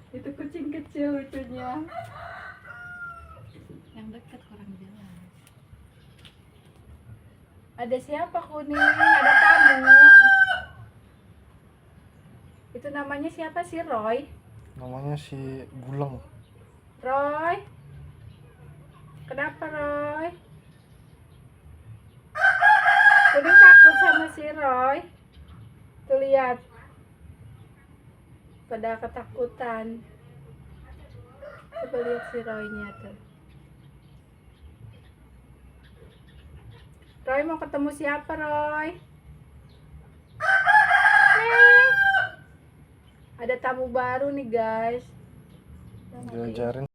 Itu kucing kecil lucunya. Yang dekat kurang jelas. Ada siapa kuning? Ada tamu. Itu namanya siapa sih, Roy? Namanya si Gulang. Roy? Kenapa, Roy? Kuning takut sama si Roy. Tuh lihat. Pada ketakutan. Coba lihat si Roy-nya tuh. Roy mau ketemu siapa, Roy? Nih. Ada tamu baru nih, guys. Diajarin